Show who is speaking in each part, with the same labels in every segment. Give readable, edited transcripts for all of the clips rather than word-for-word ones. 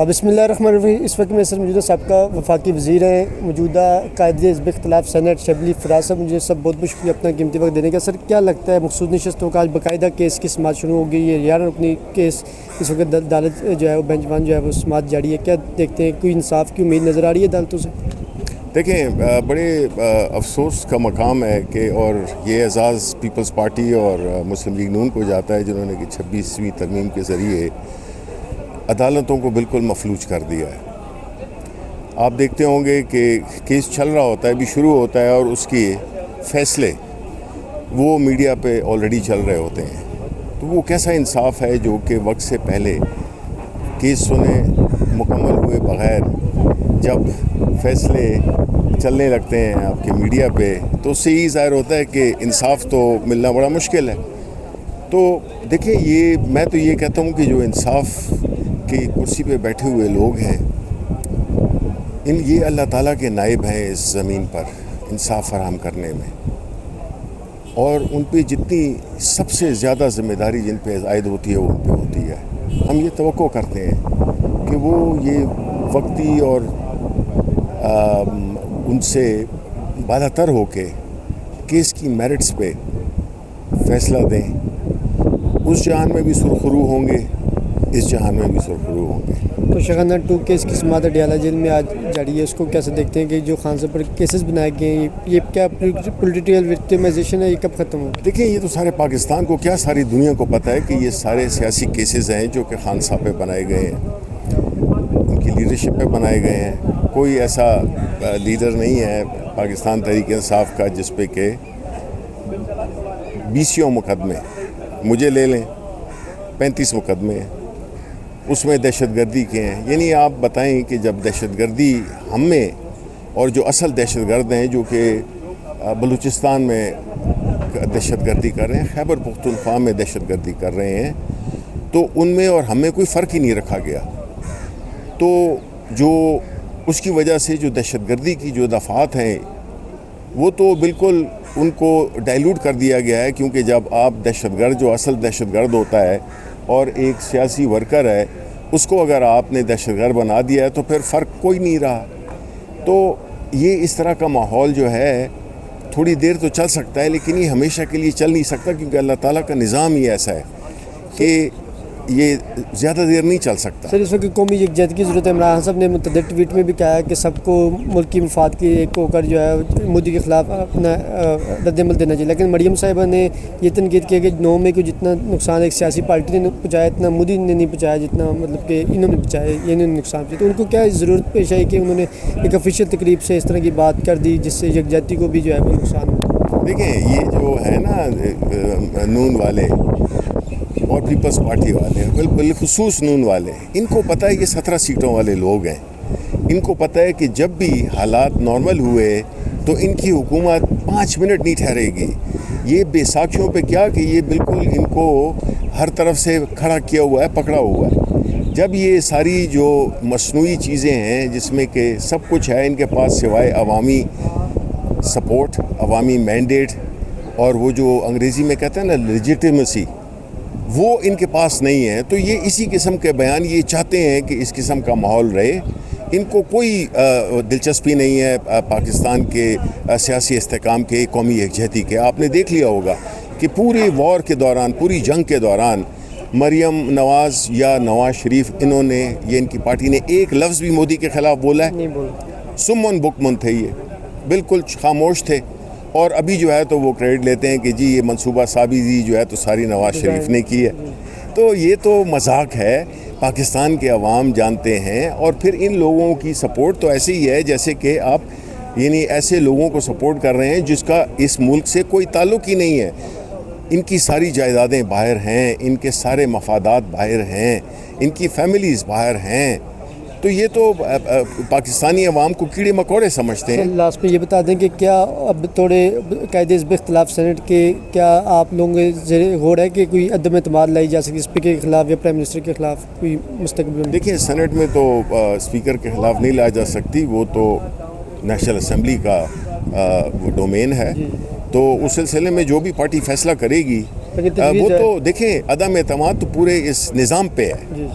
Speaker 1: بسم اللہ الرحمن الرحیم. اس وقت میں سر موجودہ سابقہ وفاقی وزیر ہیں, موجودہ قائد حزب اختلاف سینٹ شبلی فراز صاحب. مجھے سب بہت بہت شکریہ اپنا قیمتی وقت دینے کا. سر کیا لگتا ہے مخصوص نشستوں کا آج باقاعدہ کیس کی سماعت شروع ہو گئی ہے, 11 رکنی کیس اس وقت عدالت جو ہے وہ بینچ ون جو ہے وہ سماعت جاری ہے, کیا دیکھتے ہیں کوئی انصاف کی امید نظر آ رہی ہے عدالتوں سے؟
Speaker 2: دیکھیں, بڑے افسوس کا مقام ہے کہ اور یہ اعزاز پیپلز پارٹی اور مسلم لیگ نون کو جاتا ہے جنہوں نے کہ 26ویں ترمیم کے ذریعے عدالتوں کو بالکل مفلوج کر دیا ہے. آپ دیکھتے ہوں گے کہ کیس چل رہا ہوتا ہے, ابھی شروع ہوتا ہے, اور اس کے فیصلے وہ میڈیا پہ آلریڈی چل رہے ہوتے ہیں. تو وہ کیسا انصاف ہے جو کہ وقت سے پہلے کیس سنے مکمل ہوئے بغیر جب فیصلے چلنے لگتے ہیں آپ کے میڈیا پہ, تو اس سے ہی ظاہر ہوتا ہے کہ انصاف تو ملنا بڑا مشکل ہے. تو دیکھیں, میں تو یہ کہتا ہوں کہ جو انصاف کی کرسی پہ بیٹھے ہوئے لوگ ہیں, یہ اللہ تعالیٰ کے نائب ہیں اس زمین پر انصاف فراہم کرنے میں, اور ان پہ جتنی سب سے زیادہ ذمہ داری جن پہ عائد ہوتی ہے وہ ان پہ ہوتی ہے. ہم یہ توقع کرتے ہیں کہ وہ یہ وقتی اور ان سے بالا تر ہو کے کیس کی میرٹس پہ فیصلہ دیں. اس جہان میں بھی سرخرو ہوں گے, اس جہان میں بھی سرخرو ہوں گے.
Speaker 1: تو شاہانہ 2 کیس کی سماعت اڈیالہ جیل میں آج جاری ہے, اس کو کیسے دیکھتے ہیں کہ جو خان صاحب پر کیسز بنائے گئے ہیں, یہ کیا پولیٹیکل وکٹمائزیشن ہے, یہ کب ختم ہوگا؟
Speaker 2: دیکھیں, یہ تو سارے پاکستان کو کیا ساری دنیا کو پتہ ہے کہ یہ سارے سیاسی کیسز ہیں جو کہ خان صاحب پہ بنائے گئے ہیں, ان کی لیڈرشپ پہ بنائے گئے ہیں. کوئی ایسا لیڈر نہیں ہے پاکستان تحریک انصاف کا جس پہ کہ 20 مقدمے, مجھے لے لیں 35 مقدمے ہیں, اس میں دہشت گردی کے ہیں. یعنی آپ بتائیں کہ جب دہشت گردی ہم میں, اور جو اصل دہشت گرد ہیں جو کہ بلوچستان میں دہشت گردی کر رہے ہیں, خیبر پختونخوا میں دہشت گردی کر رہے ہیں, تو ان میں اور ہم میں کوئی فرق ہی نہیں رکھا گیا. تو جو اس کی وجہ سے جو دہشت گردی کی جو دفعات ہیں وہ تو بالکل ان کو ڈائلیوٹ کر دیا گیا ہے, کیونکہ جب آپ دہشت گرد جو اصل دہشت گرد ہوتا ہے اور ایک سیاسی ورکر ہے, اس کو اگر آپ نے دہشت گرد بنا دیا ہے تو پھر فرق کوئی نہیں رہا. تو یہ اس طرح کا ماحول جو ہے تھوڑی دیر تو چل سکتا ہے, لیکن یہ ہمیشہ کے لیے چل نہیں سکتا, کیونکہ اللہ تعالیٰ کا نظام ہی ایسا ہے کہ یہ زیادہ دیر نہیں چل سکتا.
Speaker 1: سر, اس وقت قومی یکجہتی کی ضرورت ہے. عمران صاحب نے متعدد ٹویٹ میں بھی کہا ہے کہ سب کو ملکی مفاد کی ایک ہو کر جو ہے مودی کے خلاف اپنا رد عمل دینا چاہیے. لیکن مریم صاحبہ نے یہ تنقید کی کہ 9 مئی کو جتنا نقصان ایک سیاسی پارٹی نے پہنچایا اتنا مودی نے نہیں پہنچایا جتنا مطلب کہ انہوں نے پہنچایا, یہ انہوں نے نقصان کیا. تو ان کو کیا ضرورت پیش آئی کہ انہوں نے ایک آفیشیل تقریب سے اس طرح کی بات کر دی جس سے یکجہتی کو بھی جو ہے وہ نقصان ہو؟
Speaker 2: دیکھیں, یہ جو ہے نا نون والے اور پیپلز پارٹی والے, بالخصوص نون والے, ان کو پتہ ہے یہ 17 سیٹوں والے لوگ ہیں. ان کو پتہ ہے کہ جب بھی حالات نارمل ہوئے تو ان کی حکومت 5 منٹ نہیں ٹھہرے گی. یہ بے ساکھیوں پہ کیا کہ یہ بالکل ان کو ہر طرف سے کھڑا کیا ہوا ہے, پکڑا ہوا ہے. جب یہ ساری جو مصنوعی چیزیں ہیں جس میں کہ سب کچھ ہے ان کے پاس سوائے عوامی سپورٹ, عوامی مینڈیٹ, اور وہ جو انگریزی میں کہتے ہیں نا لیجیٹیمیسی, وہ ان کے پاس نہیں ہے. تو یہ اسی قسم کے بیان یہ چاہتے ہیں کہ اس قسم کا ماحول رہے. ان کو کوئی دلچسپی نہیں ہے پاکستان کے سیاسی استحکام کے, قومی یکجہتی کے. آپ نے دیکھ لیا ہوگا کہ پوری وار کے دوران, پوری جنگ کے دوران مریم نواز یا نواز شریف, انہوں نے, یہ ان کی پارٹی نے ایک لفظ بھی مودی کے خلاف بولا ہے؟
Speaker 1: نہیں بولا.
Speaker 2: سمن بکمن تھے, یہ بالکل خاموش تھے. اور ابھی جو ہے تو وہ کریڈٹ لیتے ہیں کہ جی یہ منصوبہ سازی جو ہے تو ساری نواز شریف نے کی ہے. تو یہ تو مذاق ہے. پاکستان کے عوام جانتے ہیں, اور پھر ان لوگوں کی سپورٹ تو ایسے ہی ہے جیسے کہ آپ یعنی ایسے لوگوں کو سپورٹ کر رہے ہیں جس کا اس ملک سے کوئی تعلق ہی نہیں ہے. ان کی ساری جائیدادیں باہر ہیں, ان کے سارے مفادات باہر ہیں, ان کی فیملیز باہر ہیں. تو یہ تو پاکستانی عوام کو کیڑے مکوڑے سمجھتے ہیں.
Speaker 1: لاسٹ میں یہ بتا دیں کہ کیا اب تھوڑے قائد حزب اختلاف سینٹ کے کیا آپ لوگوں کے زیر غور ہے کہ کوئی عدم اعتماد لائی جا سکتی اسپیکر کے خلاف یا پرائم منسٹر کے خلاف کوئی مستقبل میں؟
Speaker 2: دیکھیں, سینٹ میں تو اسپیکر کے خلاف نہیں لایا جا سکتی, وہ تو نیشنل اسمبلی کا وہ ڈومین ہے. تو اس سلسلے میں جو بھی پارٹی فیصلہ کرے گی وہ تو دیکھیں, عدم اعتماد تو پورے اس نظام پہ ہے.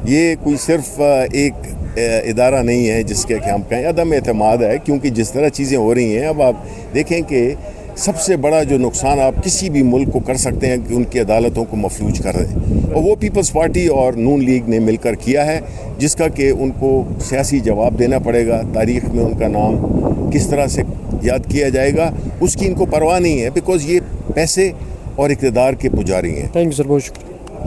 Speaker 2: یہ کوئی صرف ایک ادارہ نہیں ہے جس کے کہ ہم کہیں عدم اعتماد ہے، کیونکہ جس طرح چیزیں ہو رہی ہیں اب آپ دیکھیں کہ سب سے بڑا جو نقصان آپ کسی بھی ملک کو کر سکتے ہیں کہ ان کی عدالتوں کو مفلوج کر دیں، اور وہ پیپلز پارٹی اور نون لیگ نے مل کر کیا ہے، جس کا کہ ان کو سیاسی جواب دینا پڑے گا، تاریخ میں ان کا نام کس طرح سے یاد کیا جائے گا اس کی ان کو پرواہ نہیں ہے، بیکاز یہ پیسے اور اقتدار کے پجاری ہیں۔
Speaker 1: تھینک یو سر، بہت شکریہ۔